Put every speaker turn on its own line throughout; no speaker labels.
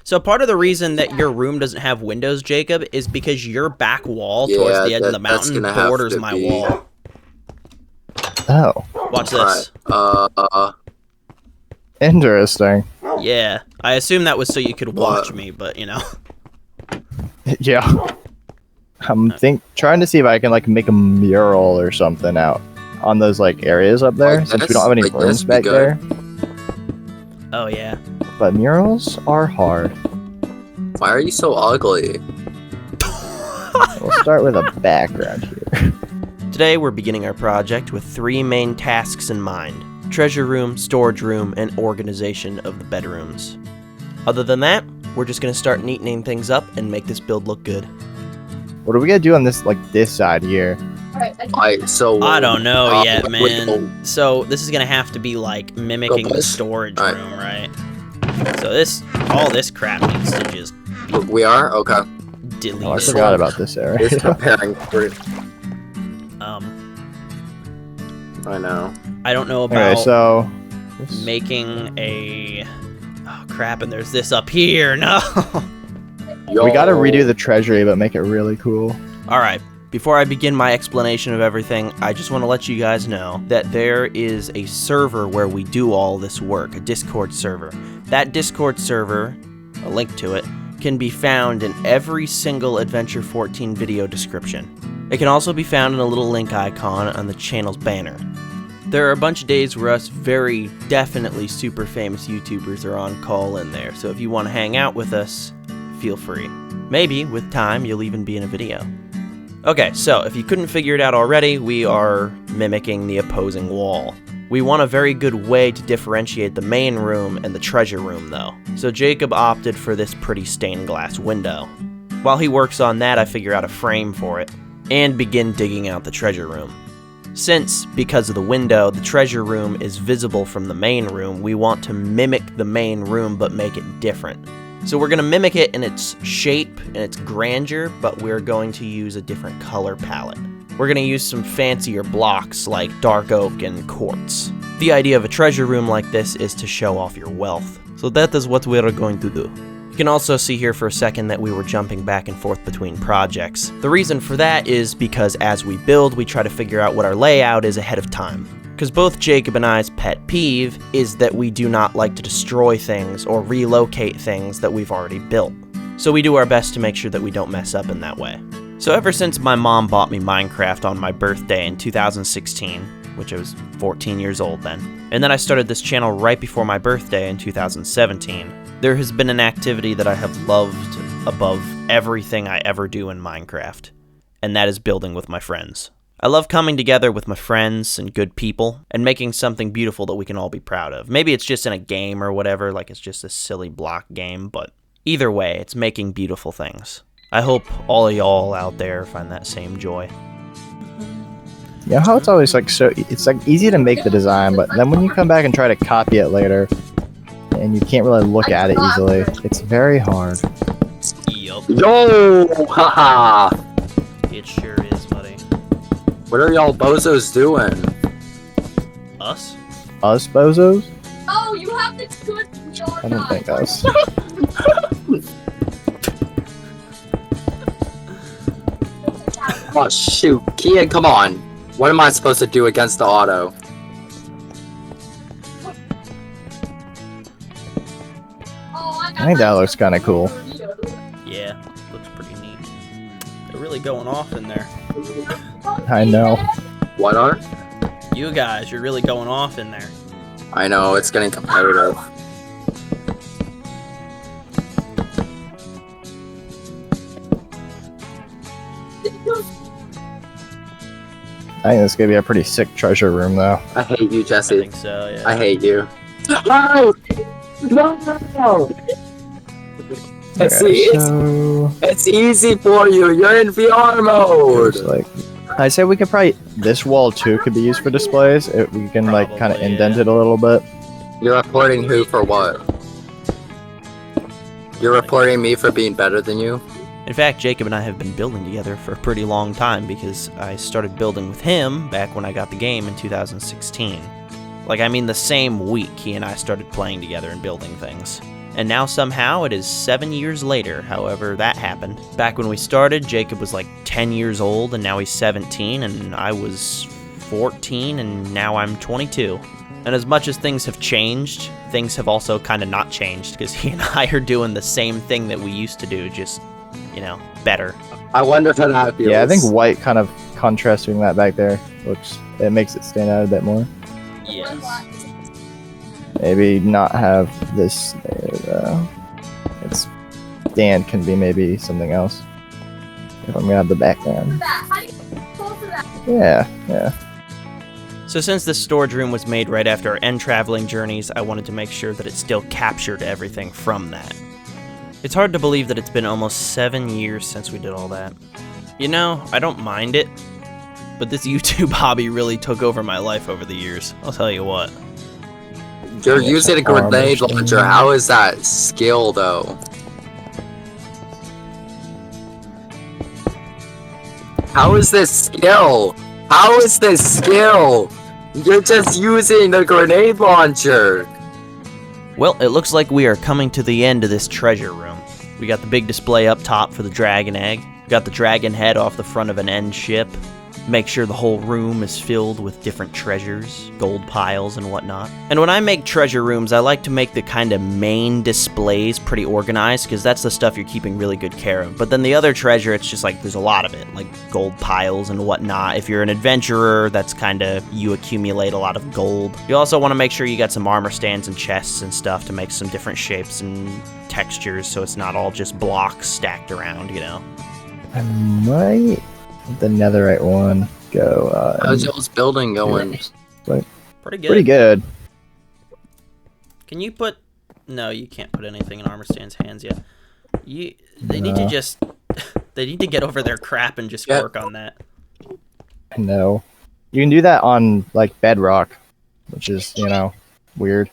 So part of the reason that your room doesn't have windows, Jacob, is because your back wall towards the edge of the mountain borders my wall.
Oh.
Watch this.
Interesting.
Yeah, I assume that was so you could watch me, but you know.
Yeah. I'm trying to see if I can like make a mural or something out on those like areas up there, since we don't have any rooms back there.
Oh yeah.
But murals are hard.
Why are you so ugly?
We'll start with a background here.
Today we're beginning our project with 3 main tasks in mind: treasure room, storage room, and organization of the bedrooms. Other than that, we're just gonna start neatening things up and make this build look good.
What are we gonna do on this side here?
I don't know yet, man. So this is gonna have to be like mimicking the storage room, right? So all this crap needs to just.
We are okay.
Delete.
Oh, I forgot about this area.
It's preparing for. I know.
I don't know about.
Okay, so
making a. Oh crap! And there's this up here. No.
We gotta redo the treasury, but make it really cool.
All right. Before I begin my explanation of everything, I just want to let you guys know that there is a server where we do all this work, a Discord server. That Discord server, a link to it, can be found in every single Adventure 14 video description. It can also be found in a little link icon on the channel's banner. There are a bunch of days where us very definitely super famous YouTubers are on call in there, so if you want to hang out with us, feel free. Maybe, with time, you'll even be in a video. Okay, so if you couldn't figure it out already, we are mimicking the opposing wall. We want a very good way to differentiate the main room and the treasure room, though. So Jacob opted for this pretty stained glass window. While he works on that, I figure out a frame for it, and begin digging out the treasure room. Since, because of the window, the treasure room is visible from the main room, we want to mimic the main room but make it different. So we're going to mimic it in its shape and its grandeur, but we're going to use a different color palette. We're going to use some fancier blocks like dark oak and quartz. The idea of a treasure room like this is to show off your wealth. So that is what we're going to do. You can also see here for a second that we were jumping back and forth between projects. The reason for that is because as we build, we try to figure out what our layout is ahead of time. Because both Jacob and I's pet peeve is that we do not like to destroy things or relocate things that we've already built. So we do our best to make sure that we don't mess up in that way. So ever since my mom bought me Minecraft on my birthday in 2016, which I was 14 years old then, and then I started this channel right before my birthday in 2017, there has been an activity that I have loved above everything I ever do in Minecraft, and that is building with my friends. I love coming together with my friends and good people and making something beautiful that we can all be proud of. Maybe it's just in a game or whatever, like it's just a silly block game, but either way, it's making beautiful things. I hope all of y'all out there find that same joy.
You know how it's always like it's like easy to make the design, but then when you come back and try to copy it later, and you can't really look at it easily, it's very hard.
Yup.
Yo! Haha!
It sure is, buddy.
What are y'all bozos doing?
Us?
Us bozos?
Oh, you have the good.
I don't think us.
Oh shoot, Kian, come on. What am I supposed to do against the auto?
I think that looks kind of cool.
Yeah, looks pretty neat. They're really going off in there.
I know.
What are?
You guys, you're really going off in there.
I know, it's getting competitive.
I think this is gonna be a pretty sick treasure room, though.
I hate you,
I
Jesse.
think so, yeah.
I hate you. No! No!
Okay, so
It's easy for you. You're in VR mode.
it's like I said, we could probably this wall too could be used for displays. We can like kind of
Probably,
indent
yeah.
it a little bit.
You're reporting who for what? You're reporting me for being better than you?
In fact, Jacob and I have been building together for a pretty long time because I started building with him back when I got the game in 2016. Like, I mean, the same week he and I started playing together and building things. And now somehow it is 7 years later, however that happened. Back when we started, Jacob was like 10 years old, and now he's 17, and I was 14, and now I'm 22. And as much as things have changed, things have also kind of not changed, because he and I are doing the same thing that we used to do, just, you know, better.
I wonder how that feels.
Yeah, I think white kind of contrasting that back there it makes it stand out a bit more.
Yes.
Maybe not have this there though. It's Dan can be maybe something else. If I'm gonna have the background. Yeah.
So since this storage room was made right after our end traveling journeys, I wanted to make sure that it still captured everything from that. It's hard to believe that it's been almost 7 years since we did all that. You know, I don't mind it, but this YouTube hobby really took over my life over the years, I'll tell you what.
You're using a grenade launcher. How is that skill, though? How is this skill? How is this skill? You're just using the grenade launcher.
Well, it looks like we are coming to the end of this treasure room. We got the big display up top for the dragon egg. We got the dragon head off the front of an end ship. Make sure the whole room is filled with different treasures, gold piles and whatnot. And when I make treasure rooms, I like to make the kind of main displays pretty organized, because that's the stuff you're keeping really good care of. But then the other treasure, it's just like there's a lot of it, like gold piles and whatnot. If you're an adventurer, that's kind of, you accumulate a lot of gold. You also want to make sure you got some armor stands and chests and stuff to make some different shapes and textures, so it's not all just blocks stacked around, you know.
I might let the netherite one go.
How's y'all's building going?
Pretty good.
Pretty good.
Can you put... No, you can't put anything in Armor Stand's hands yet. They need to just... They need to get over their crap and just work on that.
No. You can do that on, like, bedrock, which is, you know, weird.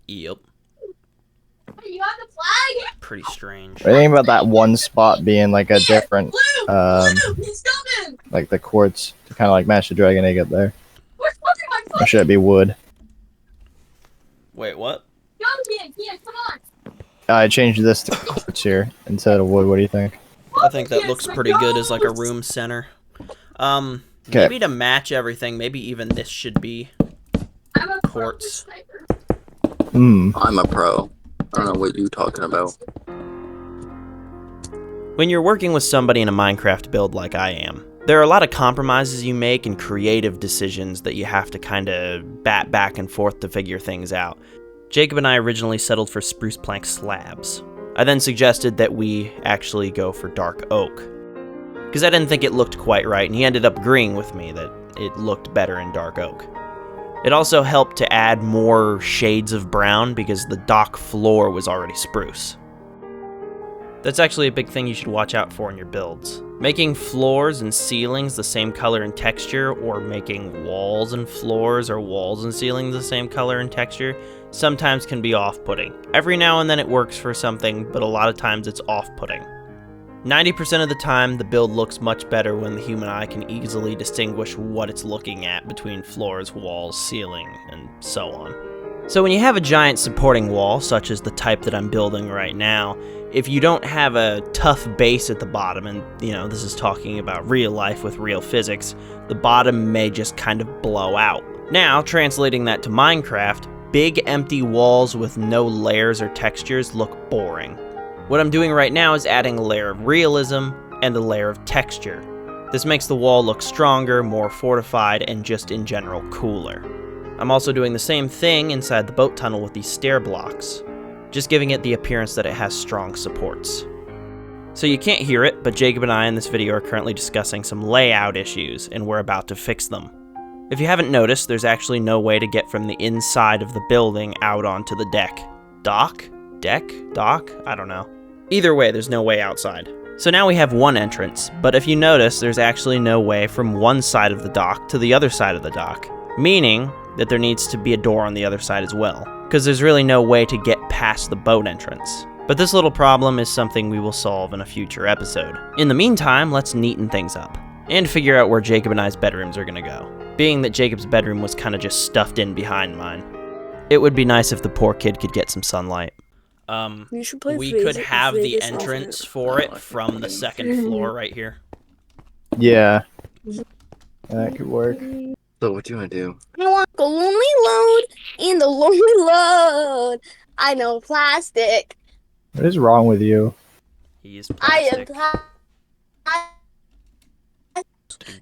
Yep.
You got the flag?
Pretty strange.
I think about that one spot being, like, a different,
Blue, he's coming!
like, the quartz to kind of, like, match the dragon egg up there.
Where's fucking my
Or
flag?
should it be wood?
Wait, what?
Kian, come on!
I changed this to quartz here instead of wood. What do you think?
I think that looks pretty good as like a room center. Maybe to match everything, maybe even this should be
I'm a
quartz.
I'm a pro. I don't know what you're talking about.
When you're working with somebody in a Minecraft build like I am, there are a lot of compromises you make and creative decisions that you have to kind of bat back and forth to figure things out. Jacob and I originally settled for spruce plank slabs. I then suggested that we actually go for dark oak, because I didn't think it looked quite right, and he ended up agreeing with me that it looked better in dark oak. It also helped to add more shades of brown because the dock floor was already spruce. That's actually a big thing you should watch out for in your builds. Making floors and ceilings the same color and texture, or making walls and floors or walls and ceilings the same color and texture, sometimes can be off-putting. Every now and then it works for something, but a lot of times it's off-putting. 90% of the time, the build looks much better when the human eye can easily distinguish what it's looking at between floors, walls, ceiling, and so on. So when you have a giant supporting wall, such as the type that I'm building right now, if you don't have a tough base at the bottom, and this is talking about real life with real physics, the bottom may just kind of blow out. Now, translating that to Minecraft, big empty walls with no layers or textures look boring. What I'm doing right now is adding a layer of realism and a layer of texture. This makes the wall look stronger, more fortified, and just in general cooler. I'm also doing the same thing inside the boat tunnel with these stair blocks, just giving it the appearance that it has strong supports. So you can't hear it, but Jacob and I in this video are currently discussing some layout issues, and we're about to fix them. If you haven't noticed, there's actually no way to get from the inside of the building out onto the deck. Dock? Deck? Dock? I don't know. Either way, there's no way outside. So now we have one entrance, but if you notice, there's actually no way from one side of the dock to the other side of the dock, meaning that there needs to be a door on the other side as well, because there's really no way to get past the boat entrance. But this little problem is something we will solve in a future episode. In the meantime, let's neaten things up, and figure out where Jacob and I's bedrooms are gonna go, being that Jacob's bedroom was kind of just stuffed in behind mine. It would be nice if the poor kid could get some sunlight.
You should play
We could
Vegas-
have the
Vegas
entrance
Infinite.
for it from the second floor right here.
Yeah. That could work.
So what do you want to do?
I want the lonely load in the lonely load. I know plastic.
What is wrong with you?
He's
I am
plastic.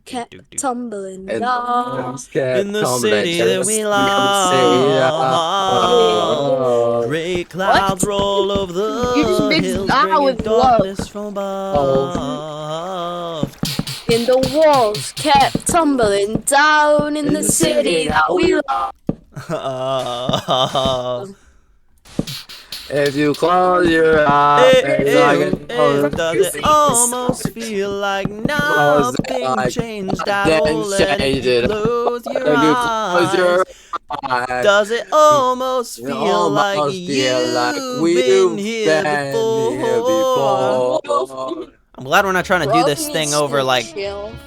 kept tumbling
And
down.
In the city that we love, great clouds roll over the
You just mixed
hills,
that
bringing
with love.
darkness from above.
And the walls kept tumbling down in the city that we love.
If you close your eyes,
Does it almost feel like nothing changed at all? And if you close your eyes, does it almost feel like you've been here before? I'm glad we're not trying to do this thing over like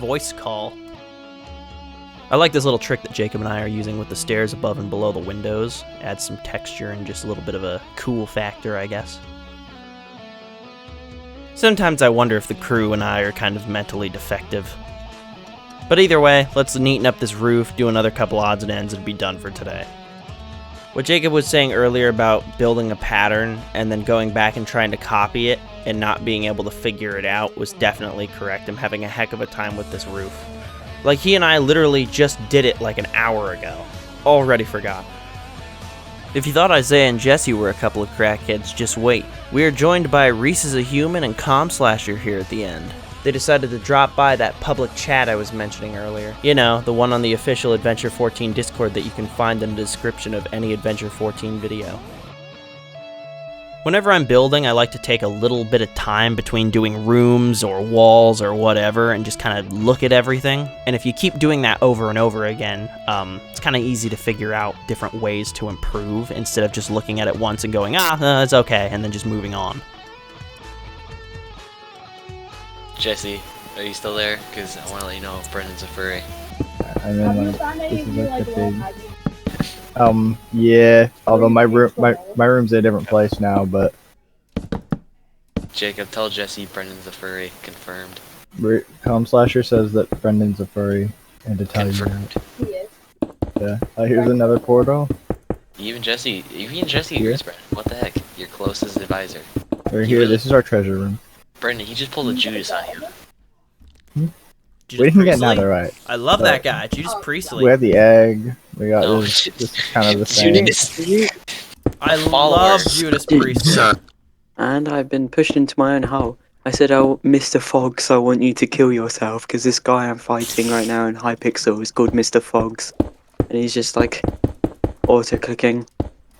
voice call. I like this little trick that Jacob and I are using with the stairs above and below the windows. Adds some texture and just a little bit of a cool factor, I guess. Sometimes I wonder if the crew and I are kind of mentally defective. But either way, let's neaten up this roof, do another couple odds and ends, and be done for today. What Jacob was saying earlier about building a pattern and then going back and trying to copy it and not being able to figure it out was definitely correct. I'm having a heck of a time with this roof. Like, he and I literally just did it like an hour ago. Already forgot. If you thought Isaiah and Jesse were a couple of crackheads, just wait. We are joined by Reese is a Human and Calm Slasher here at the end. They decided to drop by that public chat I was mentioning earlier. You know, the one on the official Adventure 14 Discord that you can find in the description of any Adventure 14 video. Whenever I'm building, I like to take a little bit of time between doing rooms or walls or whatever and just kind of look at everything. And if you keep doing that over and over again, it's kind of easy to figure out different ways to improve instead of just looking at it once and going, it's okay, and then just moving on.
Jesse, are you still there? Because I want to let you know Brendan's a furry.
And then this is like the big. Yeah. Although my room's in a different place now, but
Jacob, tell Jesse Brendan's a furry. Confirmed.
Calm Slasher says that Brendan's a furry, and to tell you
Confirmed.
that. Yeah. Here's another portal.
Even Jesse agrees, Brendan. What the heck? Your closest advisor.
Right here. This is our treasure room.
Brendan, he just pulled a Judas on you.
Judas
We didn't get
Priestley?
another right.
I love
So-
that guy, Judas Priestley.
We have the egg. We got
No,
this is kind of the same.
Judas.
I
follower.
love Judas Priestley.
And I've been pushed into my own hole. I said, "Oh, Mr. Fogs, I want you to kill yourself because this guy I'm fighting right now in Hypixel is called Mr. Fogs, and he's just like auto-clicking."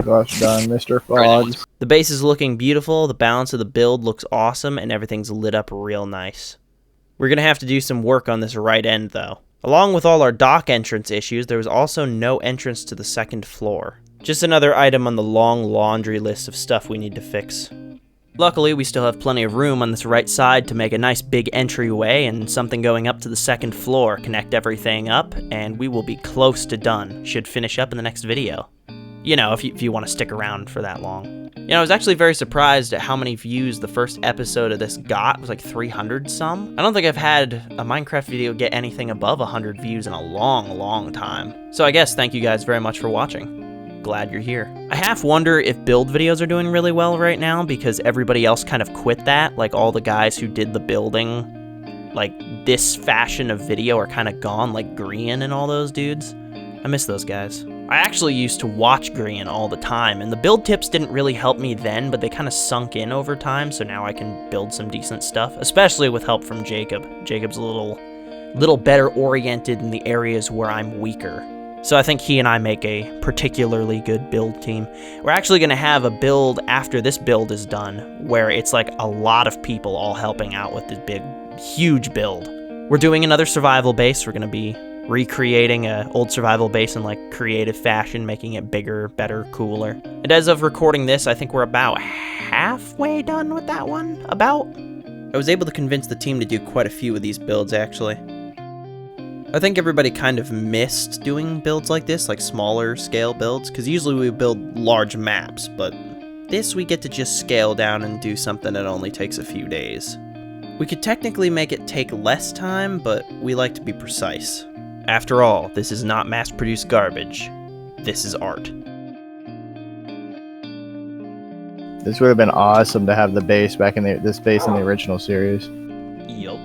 Gosh darn, Mr.
Brendan,
Fogs.
The base is looking beautiful, the balance of the build looks awesome, and everything's lit up real nice. We're going to have to do some work on this right end, though. Along with all our dock entrance issues, there was also no entrance to the second floor. Just another item on the long laundry list of stuff we need to fix. Luckily, we still have plenty of room on this right side to make a nice big entryway and something going up to the second floor, connect everything up, and we will be close to done. Should finish up in the next video. You know, if you want to stick around for that long. You know, I was actually very surprised at how many views the first episode of this got. It was like 300 some. I don't think I've had a Minecraft video get anything above 100 views in a long time. So I guess thank you guys very much for watching. Glad you're here. I half wonder if build videos are doing really well right now because everybody else kind of quit that. Like all the guys who did the building, like this fashion of video are kind of gone, like Grian and all those dudes. I miss those guys. I actually used to watch Grian all the time, and the build tips didn't really help me then, but they kind of sunk in over time, so now I can build some decent stuff, especially with help from Jacob. Jacob's a little better oriented in the areas where I'm weaker. So I think he and I make a particularly good build team. We're actually going to have a build after this build is done, where it's like a lot of people all helping out with this big, huge build. We're doing another survival base. We're going to be recreating an old survival base in like creative fashion, making it bigger, better, cooler. And as of recording this, I think we're about halfway done with that one. I was able to convince the team to do quite a few of these builds, actually. I think everybody kind of missed doing builds like this, like smaller scale builds, because usually we build large maps, but this we get to just scale down and do something that only takes a few days. We could technically make it take less time, but we like to be precise. After all, this is not mass-produced garbage. This is art.
This would have been awesome to have the base back in this base in the original series.
Yup.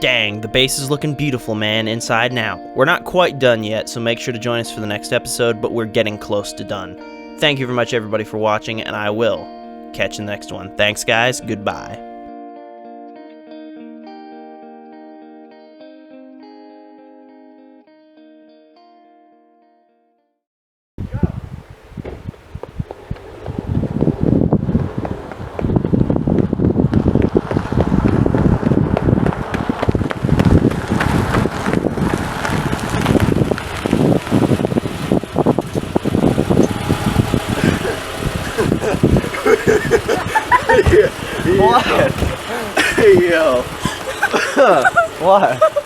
Dang, the base is looking beautiful, man, inside and out. We're not quite done yet, so make sure to join us for the next episode, but we're getting close to done. Thank you very much, everybody, for watching, and I will catch you in the next one. Thanks, guys. Goodbye.
What? Hey, yo. What?